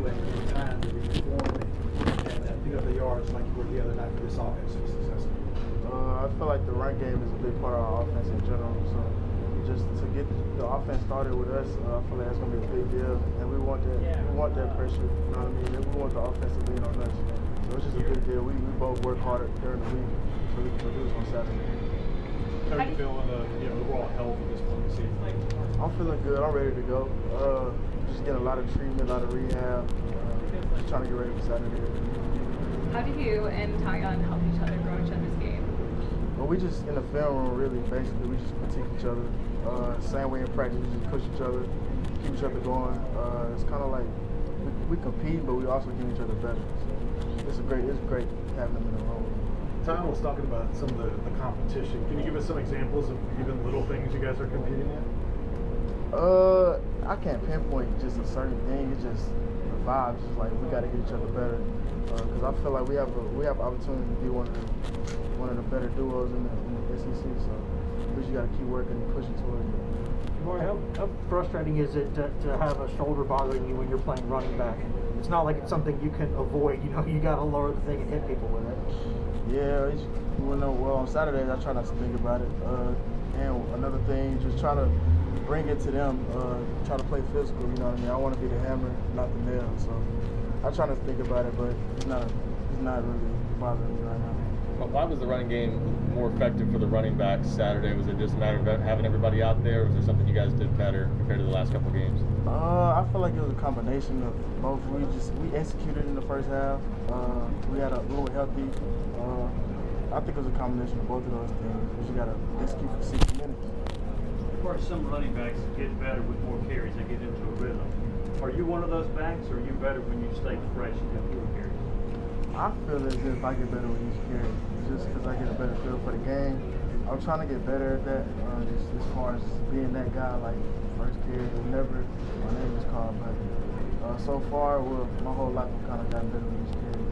that any time to be performing and pick up the yards like you were the other night for this offense to be successful? I feel like the run game is a big part of our offense in general. So just to get the offense started with us, I feel like that's going to be a big deal. And we want that. We want that pressure. You know what I mean? And we want the offense to lean on us. So it's just a big deal. We both work harder during the week so we can produce on Saturday. How are you feeling overall health at this point in the season? I'm feeling good. I'm ready to go. Just getting a lot of treatment, a lot of rehab. Just trying to get ready for Saturday. How do you and Tyon help each other grow each other's game? Well, we just in the film room, really, basically, we just critique each other. Same way in practice, we just push each other, keep each other going. It's kind of like we compete, but we also get each other better. So it's great having them in the room. Tom was talking about some of the competition. Can you give us some examples of even little things you guys are competing in? I can't pinpoint just a certain thing. It's just the vibes. Just like we got to get each other better. Because I feel like we have opportunity to be one of the better duos in the SEC. So we just got to keep working and pushing towards it. How frustrating is it to have a shoulder bothering you when you're playing running back? It's not like it's something you can avoid. You got to lower the thing and hit people with it. Yeah, well, on Saturdays I try not to think about it. And another thing, just try to bring it to them. Try to play physical. You know what I mean? I want to be the hammer, not the nail. So I try not to think about it, but it's not really bothering me right now. Why was the running game more effective for the running backs Saturday? Was it just a matter of having everybody out there, or was there something you guys did better compared to the last couple of games? I feel like it was a combination of both. We executed in the first half. We had a little healthy. I think it was a combination of both of those things. We just got to execute for 60 minutes. Of course, some running backs get better with more carries. They get into a rhythm. Are you one of those backs, or are you better when you stay fresh and have fewer carries? I feel as if I get better with each carry, just because I get a better feel for the game. I'm trying to get better at that, just as far as being that guy, like first carry, whenever my name is called. But so far, my whole life I've kind of gotten better with each carry.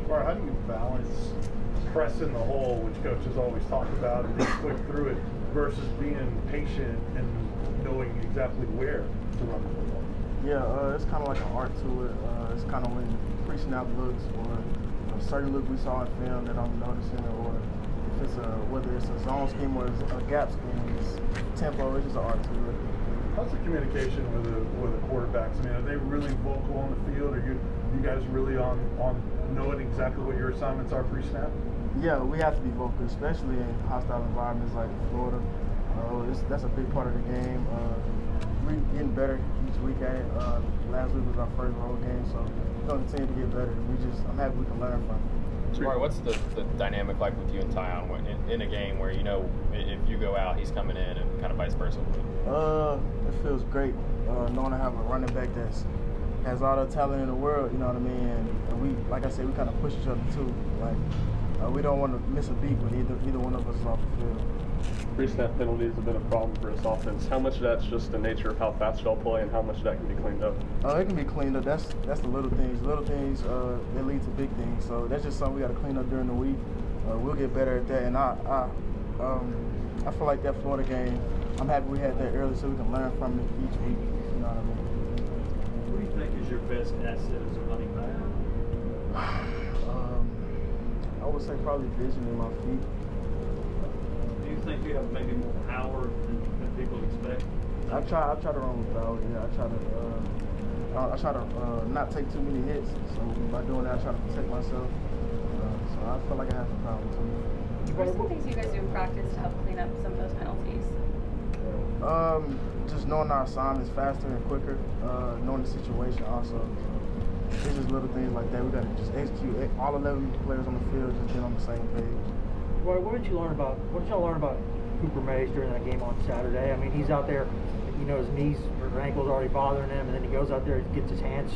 Or how do you balance pressing the hole, which coaches always talk about, and being quick through it, versus being patient and knowing exactly where to run the football? Yeah, it's kind of like an art to it. It's kind of when pre-snap looks or a certain look we saw in film that I'm noticing, or if it's whether it's a zone scheme or it's a gap scheme, it's tempo. It's just an art to it. How's the communication with the quarterbacks? I mean, are they really vocal on the field? Are you guys really on knowing exactly what your assignments are pre-snap? Yeah, we have to be vocal, especially in hostile environments like Florida. That's a big part of the game. We're getting better each week at it. Last week was our first road game, so we're going to continue to get better. I'm happy we can learn from it. Jabari, what's the dynamic like with you and Tyon in a game where if you go out, he's coming in, and kind of vice versa? It feels great knowing I have a running back that has all the talent in the world. You know what I mean? And we, like I said, we kind of push each other too. Like we don't want to miss a beat when either one of us is off the field. Pre-snap penalties have been a problem for this offense. How much of that's just the nature of how fast y'all play, and how much of that can be cleaned up? It can be cleaned up. That's the little things. Little things that lead to big things. So that's just something we got to clean up during the week. We'll get better at that. And I feel like that Florida game, I'm happy we had that early so we can learn from it each week. You know what I mean? What do you think is your best asset as a running back? I would say probably vision in my feet. Do you think you have maybe more power than people expect? I try to run with power. Yeah, I try to not take too many hits. So by doing that, I try to protect myself. So I feel like I have some power too. What are some things you guys do in practice to help clean up some of those penalties? Just knowing our assignments faster and quicker, knowing the situation also. So it's just little things like that. We got to just execute. All 11 players on the field just get on the same page. What did y'all learn about Cooper Mays during that game on Saturday? I mean, he's out there, his knees or ankles already bothering him, and then he goes out there and gets his hands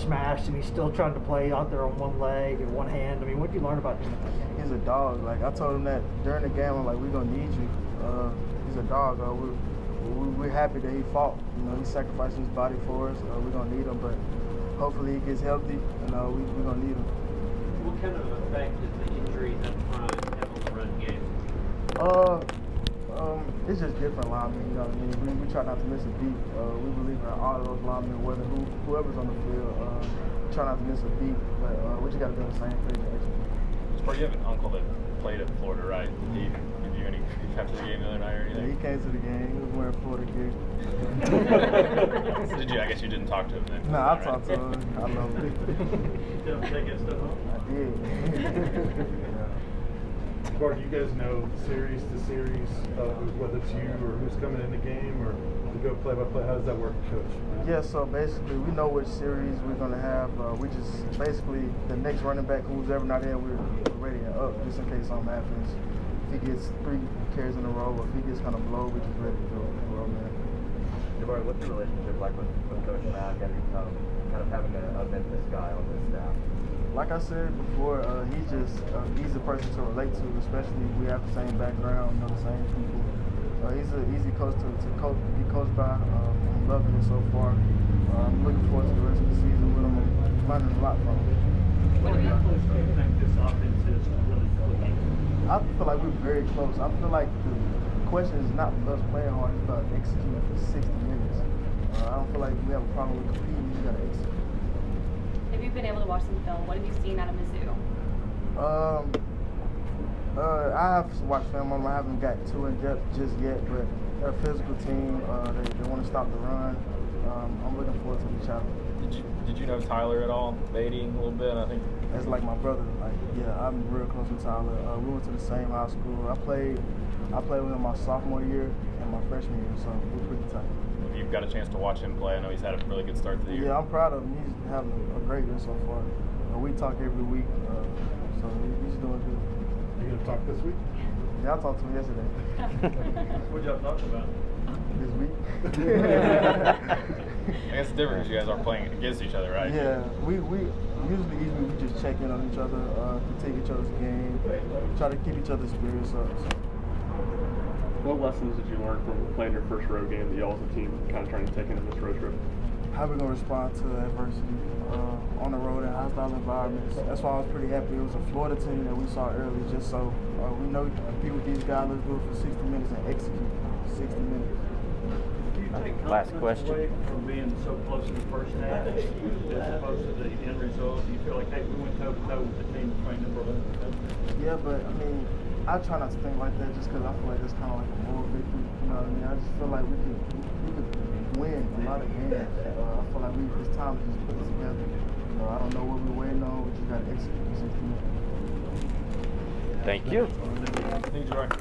smashed, and he's still trying to play out there on one leg and one hand. I mean, what did you learn about him? He's a dog. Like I told him that during the game, I'm like, we're gonna need you. He's a dog. We're happy that he fought. He sacrificed his body for us. We're gonna need him, but hopefully he gets healthy, and we're gonna need him. What kind of effect does the injuries up front have on the run game? It's just different linemen, you know what I mean? We try not to miss a beat. We believe in all of those linemen, whether whoever's on the field, try not to miss a beat, but we just got to be on the same page and execute. Sport, you have an uncle that played at Florida, right? Did he give you any after the game the other night or anything? Yeah, he came to the game. He was wearing Florida gear. Did you? I guess you didn't talk to him then. No, I right? talked to him. I love him. Tell him to take that stuff home. I did. Bart, do you guys know series to series, whether it's you or who's coming in the game, or to go play by play? How does that work, Coach? Yeah, so basically we know which series we're going to have. We just basically, the next running back who's ever not in, we're ready and up just in case something happens. If he gets 3 carries in a row, or if he gets kind of blow, we're just ready to go. Man. Jabari, what's your relationship like with Coach Mack and kind of having a Memphis guy on this staff? Like I said before, he's a person to relate to, especially we have the same background, know the same people. He's an easy coach to be coached by. I'm loving it so far. I'm looking forward to the rest of the season with him. I'm learning a lot from him. How close do you think this offense is to really clicking? I feel like we're very close. I feel like the question is not us playing hard, it's about executing for 60 minutes. I don't feel like we have a problem with competing, we got to execute. If you've been able to watch some film, what have you seen out of Mizzou? I have watched film. I haven't got too in depth just yet, but they're a physical team. They want to stop the run. I'm looking forward to the challenge. Did you know Tyler at all? Dating a little bit, I think. That's like my brother. Like, yeah, I'm real close with Tyler. We went to the same high school. I played with him my sophomore year and my freshman year, so we're pretty tight. You've got a chance to watch him play. I know he's had a really good start to the year. Yeah, I'm proud of him. He's having a great year so far. We talk every week, so he's doing good. You gonna talk this week? Yeah, I talked to him yesterday. What y'all talking about? This week. I guess the difference is you guys aren't playing against each other, right? Yeah, we usually we just check in on each other, critique each other's game, try to keep each other's spirits up. So. What lessons did you learn from playing your first road game that y'all as a team kind of trying to take into this road trip? How we gonna respond to adversity on the road in hostile environments? That's why I was pretty happy. It was a Florida team that we saw early, just so we know compete with these guys. Let's do it for 60 minutes and execute 60 minutes. Do you take Last confidence question. away from being so close in the first half as opposed to the end result? Do you feel like, hey, we went toe-to-toe with the team that's ranked number 11? Yeah, but I mean, I try not to think like that just because I feel like it's kind of like a moral victory. You know what I mean? I just feel like we could win a lot of games. I feel like it's time to just put it together. I don't know what we're waiting on. We just got to execute in 60 minutes. Thank you. Thank you, Jabari.